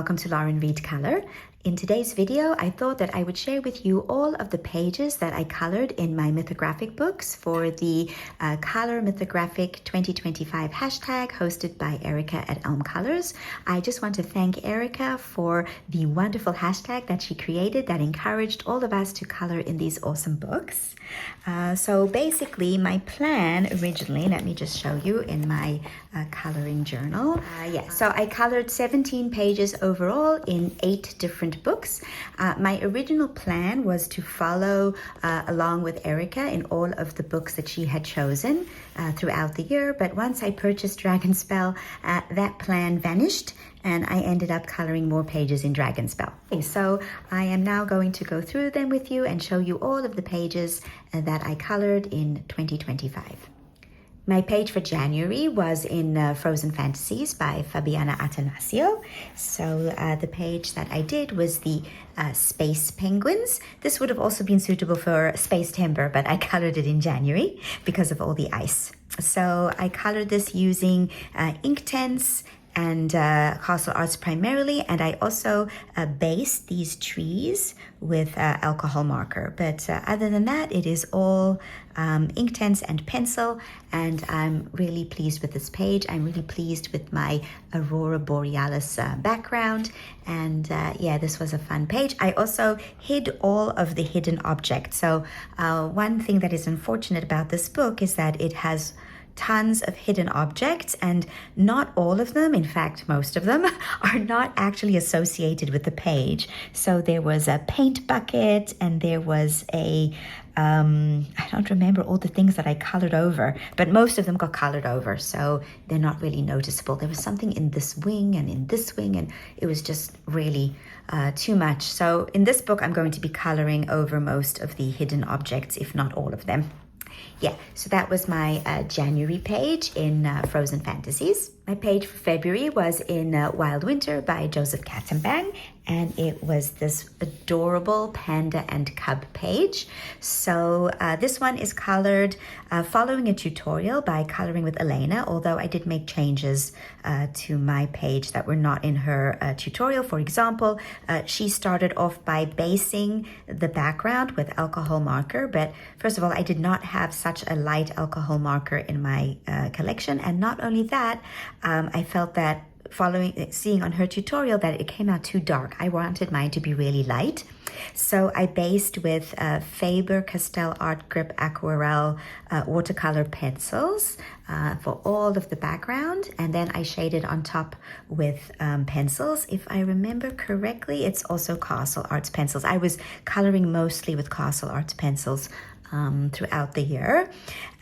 welcome to Lauren Reed Color. In today's video, I thought that I would share with you all of the pages that I colored in my Mythographic books for the Color Mythographic 2025 hashtag hosted by Erica at Elm Colors. I just want to thank Erica for the wonderful hashtag that she created that encouraged all of us to color in these awesome books. So basically my plan originally, let me just show you in my coloring journal. So I colored 17 pages overall in 8 different books. My original plan was to follow along with Erica in all of the books that she had chosen throughout the year, but once I purchased Dragonspell, that plan vanished and I ended up coloring more pages in Dragonspell. Okay, so I am now going to go through them with you and show you all of the pages that I colored in 2025. My page for January was in Frozen Fantasies by Fabiana Atanasio. So the page that I did was the Space Penguins. This would have also been suitable for Space Timber, but I colored it in January because of all the ice. So I colored this using Inktense and Castle Arts primarily, and I also based these trees with alcohol marker. But other than that, it is all Inktense and pencil, and I'm really pleased with this page. I'm really pleased with my Aurora Borealis background, and yeah, this was a fun page. I also hid all of the hidden objects. So one thing that is unfortunate about this book is that it has tons of hidden objects, and not all of them, in fact most of them, are not actually associated with the page. So there was a paint bucket, and there was a I don't remember all the things that I colored over, but most of them got colored over, so they're not really noticeable. There was something in this wing and in this wing, and it was just really too much. So in this book I'm going to be coloring over most of the hidden objects, if not all of them. Yeah, so that was my January page in Frozen Fantasies. My page for February was in Wild Winter by Joseph Katzenbang, and it was this adorable panda and cub page. So this one is colored following a tutorial by Coloring with Elena, although I did make changes to my page that were not in her tutorial. For example, she started off by basing the background with alcohol marker, but first of all, I did not have such a light alcohol marker in my collection, and not only that, I felt that seeing on her tutorial that it came out too dark. I wanted mine to be really light. So I based with Faber-Castell Art Grip Aquarelle watercolor pencils for all of the background, and then I shaded on top with pencils. If I remember correctly, it's also Castle Arts pencils. I was coloring mostly with Castle Arts pencils throughout the year.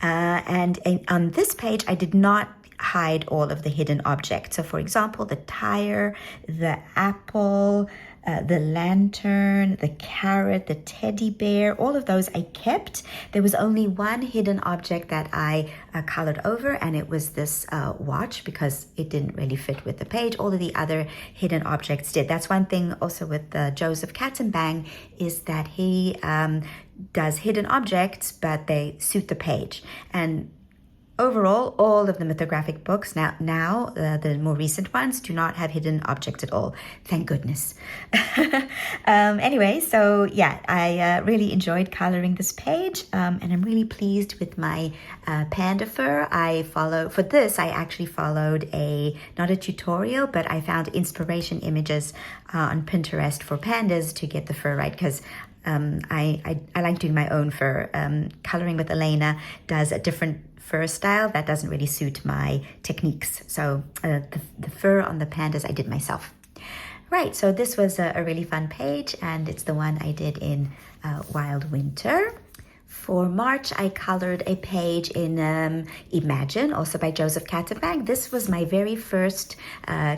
And on this page, I did not hide all of the hidden objects. So for example, the tire, the apple, the lantern, the carrot, the teddy bear, all of those I kept. There was only one hidden object that I colored over, and it was this watch, because it didn't really fit with the page. All of the other hidden objects did. That's one thing also with Joseph Katzenbang, is that he does hidden objects, but they suit the page. And overall, all of the Mythographic books, now the more recent ones, do not have hidden objects at all. Thank goodness. Anyway, so yeah, I really enjoyed coloring this page, and I'm really pleased with my panda fur. For this, I actually followed not a tutorial, but I found inspiration images on Pinterest for pandas to get the fur right, because I like doing my own fur. Coloring with Elena does a different fur style that doesn't really suit my techniques. So the fur on the pandas I did myself. Right, so this was a really fun page, and it's the one I did in Wild Winter. For March, I colored a page in Imagine, also by Joseph Katzenbang. This was my very first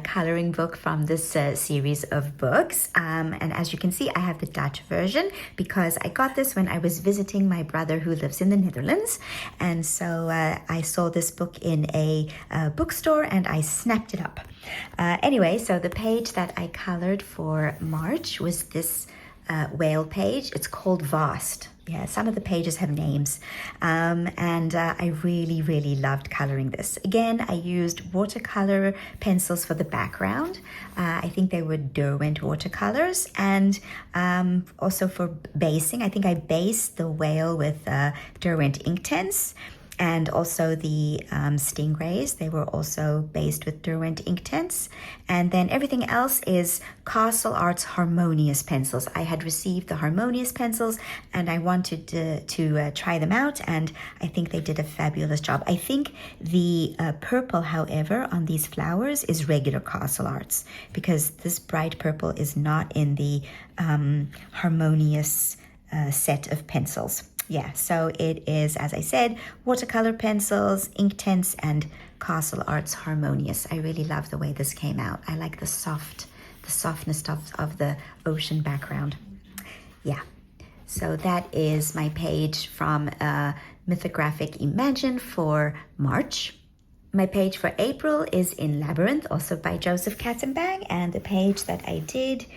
coloring book from this series of books. And as you can see, I have the Dutch version because I got this when I was visiting my brother who lives in the Netherlands. And so I saw this book in a bookstore and I snapped it up. Anyway, so the page that I colored for March was this whale page. It's called Vast. Yeah, some of the pages have names. I really, really loved coloring this. Again, I used watercolor pencils for the background. I think they were Derwent watercolors. And also for basing, I think I based the whale with Derwent Inktense. And also the stingrays, they were also based with Derwent Inktense. And then everything else is Castle Arts Harmonious pencils. I had received the Harmonious pencils and I wanted to try them out, and I think they did a fabulous job. I think the purple, however, on these flowers is regular Castle Arts, because this bright purple is not in the Harmonious set of pencils. Yeah, so it is, as I said, watercolor pencils, Inktense, and Castle Arts Harmonious. I really love the way this came out. I like the softness of the ocean background. Yeah, so that is my page from Mythographic Imagine for March. My page for April is in Labyrinth, also by Joseph Katzenbach, and the page that I did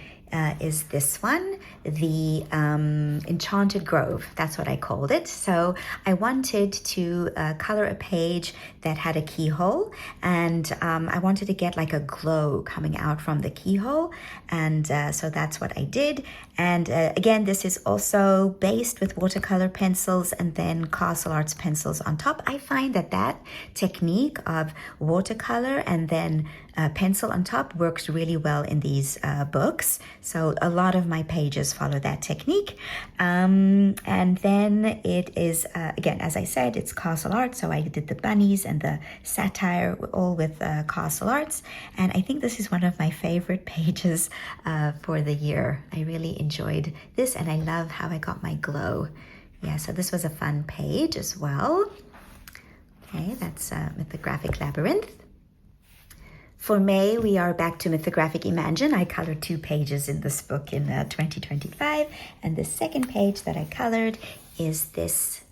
is this one, the Enchanted Grove. That's what I called it. So I wanted to color a page that had a keyhole, and I wanted to get like a glow coming out from the keyhole, and so that's what I did. And again, this is also based with watercolor pencils and then Castle Arts pencils on top. I find that technique of watercolor and then pencil on top works really well in these books. So a lot of my pages follow that technique. And then it is, again, as I said, it's Castle Arts. So I did the bunnies and the satire all with Castle Arts. And I think this is one of my favorite pages for the year. I really enjoyed this, and I love how I got my glow. Yeah, so this was a fun page as well. Okay, that's Mythographic Labyrinth. For May, we are back to Mythographic Imagine. I colored 2 pages in this book in 2025. And the second page that I colored is this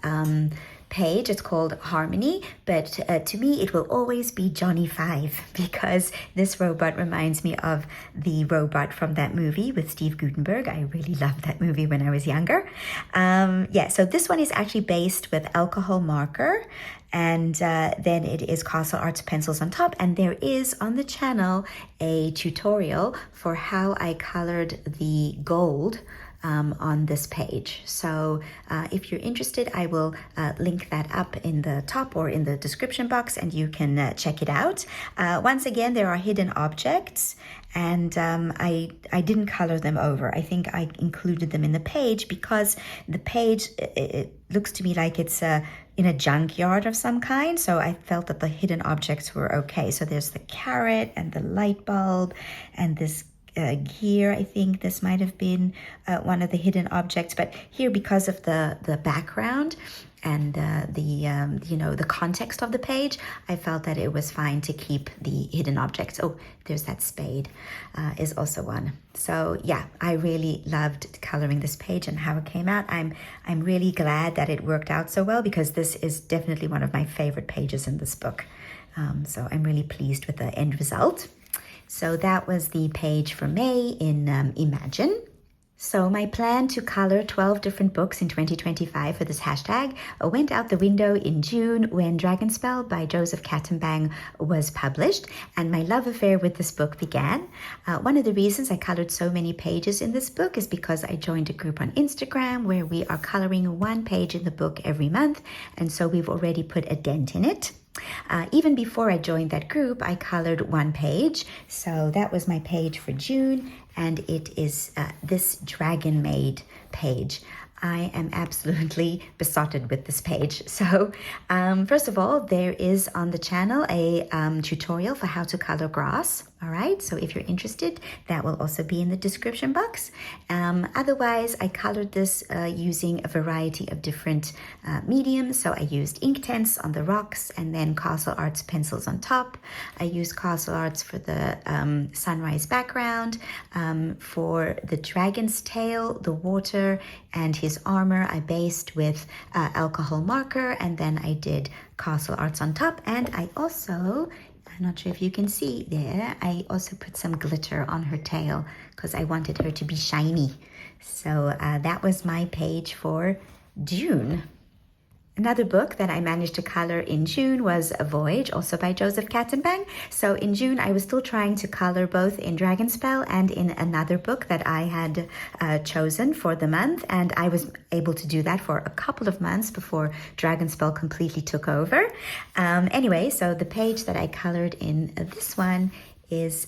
page. It's called Harmony, but to me, it will always be Johnny 5, because this robot reminds me of the robot from that movie with Steve Guttenberg. I really loved that movie when I was younger. Yeah, so this one is actually based with alcohol marker, and then it is Castle Arts pencils on top, and there is on the channel a tutorial for how I colored the gold on this page. So if you're interested, I will link that up in the top or in the description box, and you can check it out. Once again, there are hidden objects, and I didn't color them over. I think I included them in the page because the page, it looks to me like it's in a junkyard of some kind, so I felt that the hidden objects were okay. So there's the carrot and the light bulb and this gear. I think this might have been one of the hidden objects, but here, because of the background and the context of the page, I felt that it was fine to keep the hidden objects. Oh, there's that spade is also one. So yeah, I really loved coloring this page and how it came out. I'm really glad that it worked out so well, because this is definitely one of my favorite pages in this book. So I'm really pleased with the end result. So that was the page for May in Imagine. So my plan to color 12 different books in 2025 for this hashtag went out the window in June when Dragonspell by Joseph Katzenbach was published, and my love affair with this book began. One of the reasons I colored so many pages in this book is because I joined a group on Instagram where we are coloring 1 page in the book every month, and so we've already put a dent in it. Even before I joined that group, I colored 1 page. So that was my page for June, and it is this Dragon Maid page. I am absolutely besotted with this page. So first of all, there is on the channel a tutorial for how to color grass. All right, so if you're interested, that will also be in the description box. Otherwise, I colored this using a variety of different mediums. So I used Inktense on the rocks and then Castle Arts pencils on top. I used Castle Arts for the sunrise background. For the dragon's tail, the water, and his armor, I based with alcohol marker, and then I did Castle Arts on top. And I also, I'm not sure if you can see there, I also put some glitter on her tail because I wanted her to be shiny. So that was my page for June. Another book that I managed to color in June was A Voyage, also by Joseph Katzenbang. So in June, I was still trying to color both in Dragonspell and in another book that I had chosen for the month. And I was able to do that for a couple of months before Dragonspell completely took over. Anyway, so the page that I colored in this one is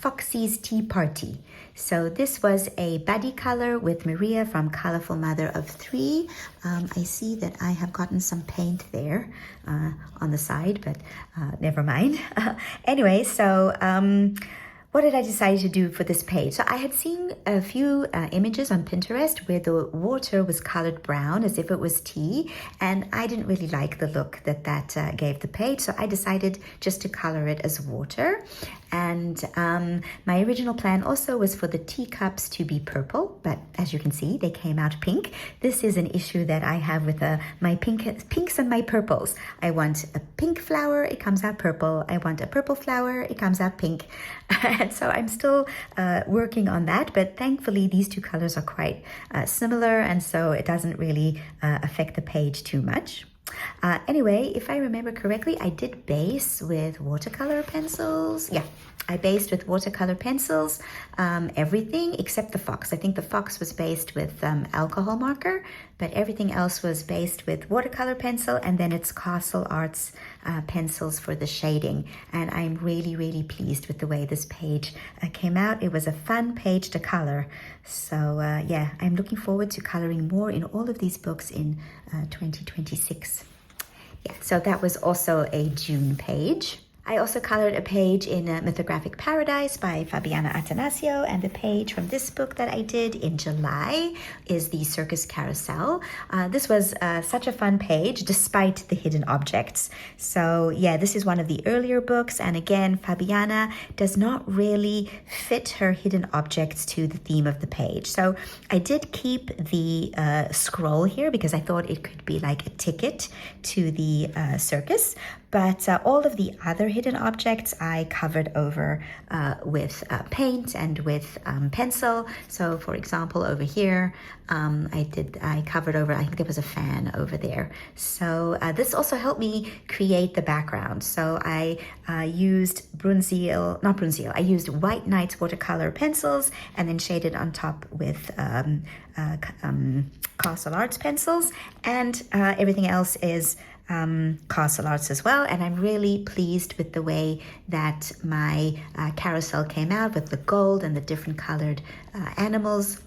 Foxy's Tea Party. So this was a buddy color with Maria from Colorful Mother of Three. I see that I have gotten some paint there on the side, but never mind. Anyway, so what did I decide to do for this page? So I had seen a few images on Pinterest where the water was colored brown as if it was tea, and I didn't really like the look that gave the page, so I decided just to color it as water. And my original plan also was for the teacups to be purple, but as you can see, they came out pink. This is an issue that I have with my pinks and my purples. I want a pink flower, it comes out purple. I want a purple flower, it comes out pink. And so I'm still working on that, but thankfully these two colors are quite similar, and so it doesn't really affect the page too much. Anyway, if I remember correctly, I did base with watercolor pencils. Yeah, I based with watercolor pencils, everything except the fox. I think the fox was based with alcohol marker, but everything else was based with watercolor pencil, and then it's Castle Arts pencils for the shading. And I'm really, really pleased with the way this page came out. It was a fun page to color. So yeah, I'm looking forward to coloring more in all of these books in 2026. Yeah, so that was also a June page. I also colored a page in Mythographic Paradise by Fabiana Atanasio, and the page from this book that I did in July is the Circus Carousel. This was such a fun page despite the hidden objects. So yeah, this is one of the earlier books, and again, Fabiana does not really fit her hidden objects to the theme of the page. So I did keep the scroll here because I thought it could be like a ticket to the circus. But all of the other hidden objects I covered over with paint and with pencil. So for example, over here, I covered over, I think there was a fan over there. So this also helped me create the background. So I used I used White Knight's watercolor pencils and then shaded on top with Castle Arts pencils, and everything else is Castle Arts as well. And I'm really pleased with the way that my carousel came out with the gold and the different colored animals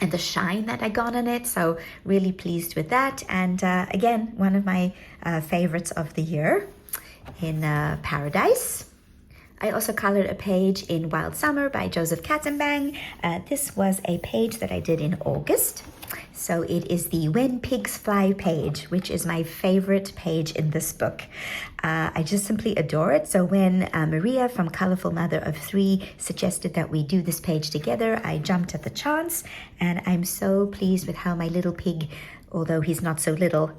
and the shine that I got on it. So really pleased with that. And again, one of my favorites of the year in Paradise. I also colored a page in Wild Summer by Joseph Katzenbang. This was a page that I did in August. So it is the When Pigs Fly page, which is my favorite page in this book. I just simply adore it. So when Maria from Colorful Mother of Three suggested that we do this page together, I jumped at the chance, and I'm so pleased with how my little pig, although he's not so little,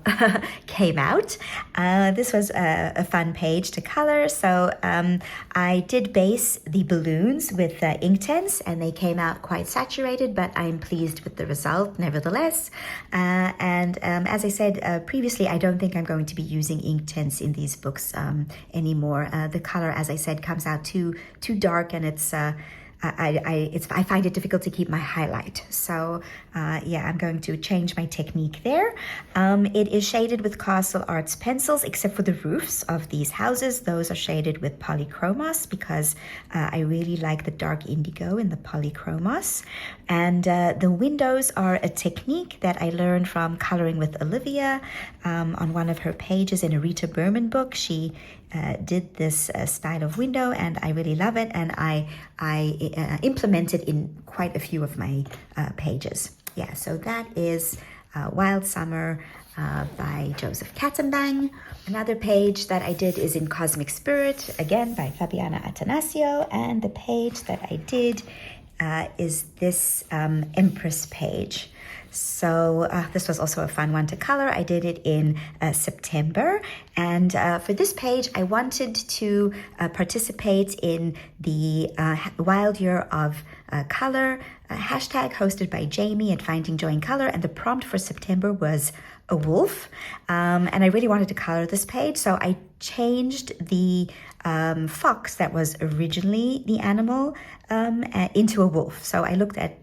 came out. This was a fun page to color. So I did base the balloons with Inktense, and they came out quite saturated, but I'm pleased with the result nevertheless. And as I said previously, I don't think I'm going to be using Inktense in these books anymore. The color, as I said, comes out too dark, and it's I find it difficult to keep my highlight. So yeah, I'm going to change my technique there. It is shaded with Castle Arts pencils, except for the roofs of these houses. Those are shaded with polychromos because I really like the dark indigo in the polychromos. And the windows are a technique that I learned from Coloring with Olivia on one of her pages in a Rita Berman book. She did this style of window, and I really love it, and I implement it in quite a few of my pages. Yeah, so that is Wild Summer by Joseph Katzenbang. Another page that I did is in Cosmic Spirit, again by Fabiana Atanasio, and the page that I did is this Empress page. So this was also a fun one to color. I did it in September. And for this page, I wanted to participate in the Wild Year of Color hashtag hosted by Jamie at Finding Joy in Color. And the prompt for September was a wolf. And I really wanted to color this page. So I changed the fox that was originally the animal into a wolf. So I looked at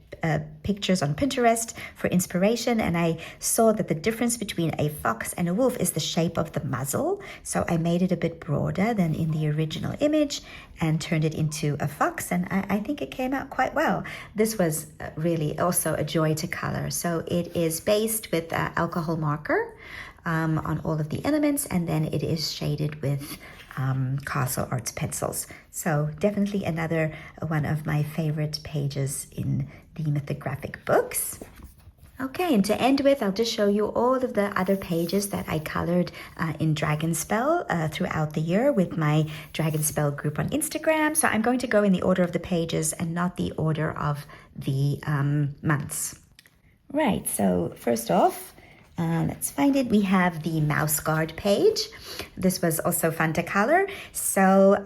pictures on Pinterest for inspiration, and I saw that the difference between a fox and a wolf is the shape of the muzzle. So I made it a bit broader than in the original image and turned it into a fox, and I think it came out quite well. This was really also a joy to color. So it is based with alcohol marker on all of the elements, and then it is shaded with Castle Arts pencils. So definitely another one of my favorite pages in the Mythographic books. Okay, and to end with, I'll just show you all of the other pages that I colored in Dragonspell throughout the year with my Dragonspell group on Instagram. So I'm going to go in the order of the pages and not the order of the months. Right, so first off, let's find it. We have the mouse guard page. This was also fun to color. So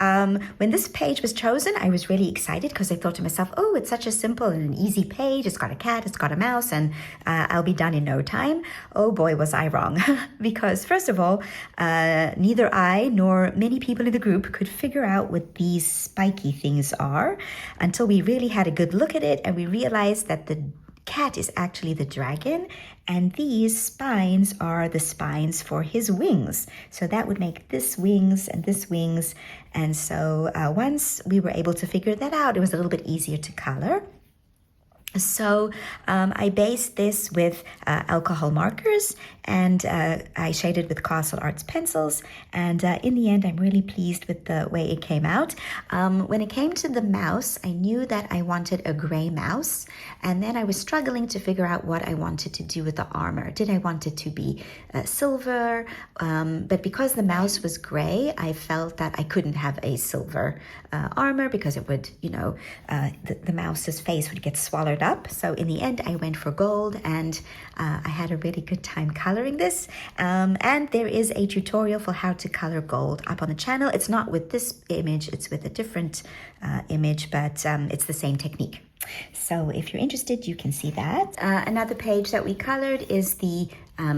when this page was chosen, I was really excited because I thought to myself, oh, it's such a simple and an easy page. It's got a cat, it's got a mouse, and I'll be done in no time. Oh boy, was I wrong. Because first of all, neither I nor many people in the group could figure out what these spiky things are until we really had a good look at it and we realized that the cat is actually the dragon, and these spines are the spines for his wings. So that would make this wings and this wings. And so once we were able to figure that out, it was a little bit easier to color. So I based this with alcohol markers, and I shaded with Castle Arts pencils, and in the end I'm really pleased with the way it came out. When it came to the mouse, I knew that I wanted a gray mouse, and then I was struggling to figure out what I wanted to do with the armor. Did I want it to be silver? But because the mouse was gray, I felt that I couldn't have a silver armor because it would, the mouse's face would get swallowed up. So in the end, I went for gold, and I had a really good time coloring this. And there is a tutorial for how to color gold up on the channel. It's not with this image, it's with a different image, but it's the same technique. So if you're interested, you can see that. Another page that we colored is the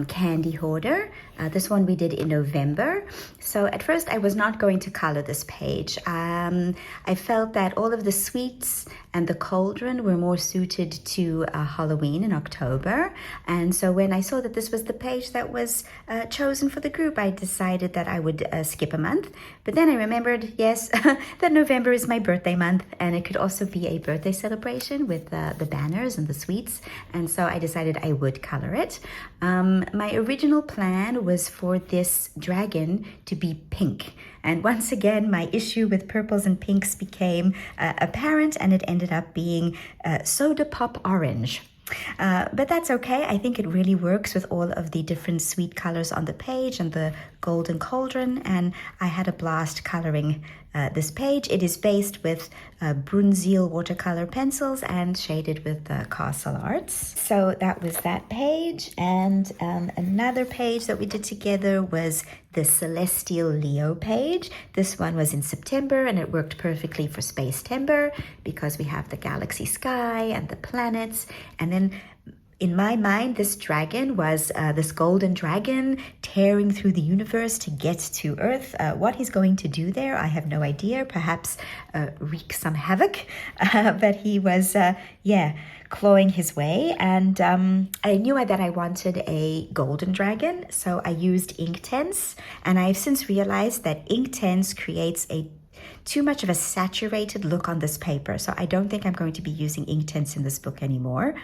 candy hoarder. This one we did in November. So at first I was not going to color this page. I felt that all of the sweets and the cauldron were more suited to Halloween in October. And so when I saw that this was the page that was chosen for the group, I decided that I would skip a month. But then I remembered, yes, that November is my birthday month, and it could also be a birthday celebration with the banners and the sweets. And so I decided I would color it. My original plan was for this dragon to be pink. And once again, my issue with purples and pinks became apparent, and it ended up being soda pop orange. But that's okay. I think it really works with all of the different sweet colors on the page and the golden cauldron, and I had a blast coloring this page. It is based with Brunzil watercolor pencils and shaded with Castle Arts. So that was that page, and another page that we did together was the Celestial Leo page. This one was in September, and it worked perfectly for Spacetember because we have the galaxy sky and the planets. And then in my mind, this dragon was this golden dragon tearing through the universe to get to Earth. What he's going to do there, I have no idea. Perhaps wreak some havoc. But he was, clawing his way. And I knew that I wanted a golden dragon, so I used Inktense. And I've since realized that Inktense creates too much of a saturated look on this paper. So I don't think I'm going to be using Inktense in this book anymore.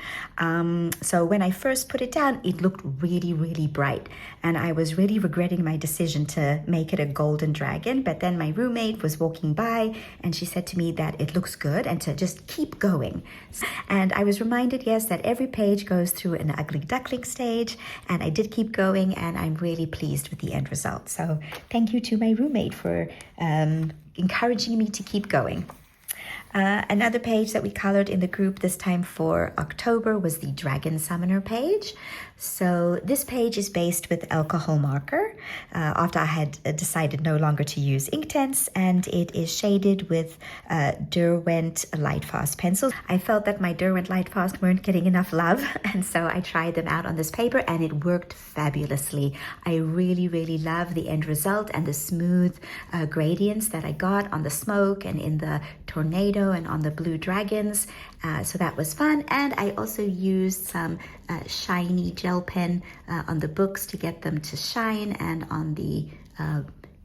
So when I first put it down, it looked really, really bright. And I was really regretting my decision to make it a golden dragon. But then my roommate was walking by and she said to me that it looks good and to just keep going. And I was reminded, yes, that every page goes through an ugly duckling stage. And I did keep going, and I'm really pleased with the end result. So thank you to my roommate for encouraging me to keep going. Another page that we colored in the group this time for October was the Dragon Summoner page. So this page is based with alcohol marker after I had decided no longer to use Inktense, and it is shaded with Derwent Lightfast pencils. I felt that my Derwent Lightfast weren't getting enough love, and so I tried them out on this paper and it worked fabulously. I really love the end result and the smooth gradients that I got on the smoke and in the tornado and on the blue dragons. So that was fun. And I also used some shiny gel pen on the books to get them to shine, and on the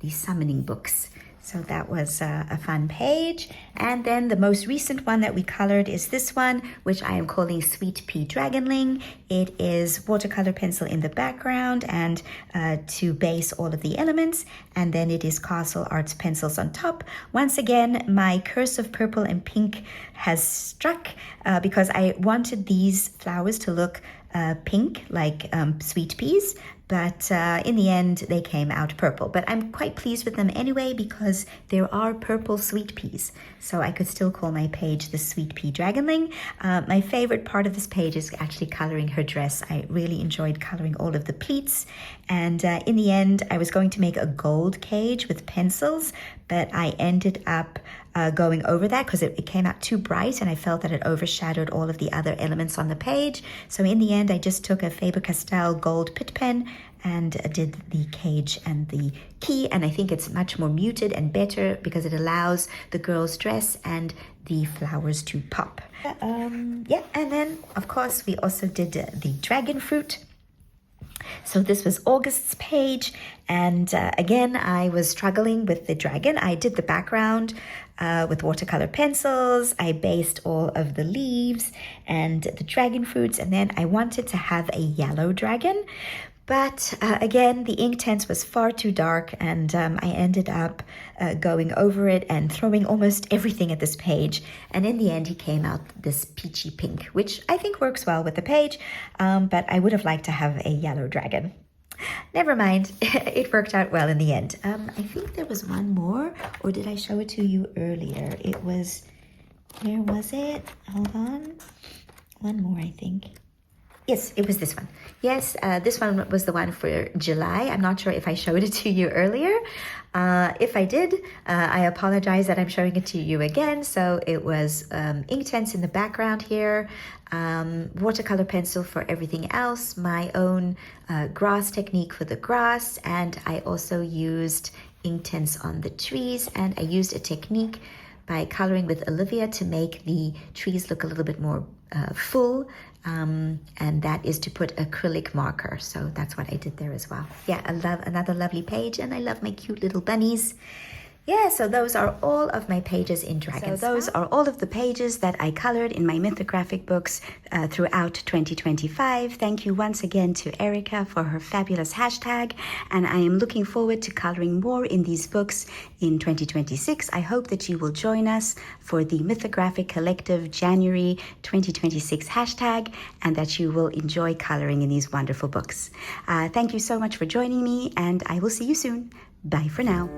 summoning books. So that was a fun page. And then the most recent one that we colored is this one, which I am calling Sweet Pea Dragonling. It is watercolor pencil in the background and to base all of the elements. And then it is Castle Arts pencils on top. Once again, my curse of purple and pink has struck because I wanted these flowers to look pink, like sweet peas, but in the end they came out purple. But I'm quite pleased with them anyway because there are purple sweet peas, so I could still call my page the Sweet Pea Dragonling. My favorite part of this page is actually coloring her dress. I really enjoyed coloring all of the pleats, and in the end I was going to make a gold cage with pencils, but I ended up going over that because it came out too bright and I felt that it overshadowed all of the other elements on the page. So in the end I just took a Faber-Castell gold Pitt pen and did the cage and the key, and I think it's much more muted and better because it allows the girl's dress and the flowers to pop. Yeah, and then of course we also did the dragon fruit. So this was August's page, and again I was struggling with the dragon. I did the background with watercolor pencils. I based all of the leaves and the dragon fruits, and then I wanted to have a yellow dragon. But again, the Inktense was far too dark, and I ended up going over it and throwing almost everything at this page. And in the end, he came out this peachy pink, which I think works well with the page, but I would have liked to have a yellow dragon. Never mind, it worked out well in the end. I think there was one more, or did I show it to you earlier? It was, where was it? Hold on. One more, I think. Yes, it was this one. Yes, this one was the one for July. I'm not sure if I showed it to you earlier. If I did, I apologize that I'm showing it to you again. So it was Inktense in the background here, watercolor pencil for everything else, my own grass technique for the grass, and I also used Inktense on the trees, and I used a technique by coloring with Olivia to make the trees look a little bit more full, and that is to put acrylic marker. So that's what I did there as well. Yeah, I love another lovely page, and I love my cute little bunnies. Yeah, so those are all of my pages in Dragon. So those are all of the pages that I colored in my Mythographic books throughout 2025. Thank you once again to Erica for her fabulous hashtag, and I am looking forward to coloring more in these books in 2026. I hope that you will join us for the Mythographic Collective January 2026 hashtag, and that you will enjoy coloring in these wonderful books. Thank you so much for joining me, and I will see you soon. Bye for now.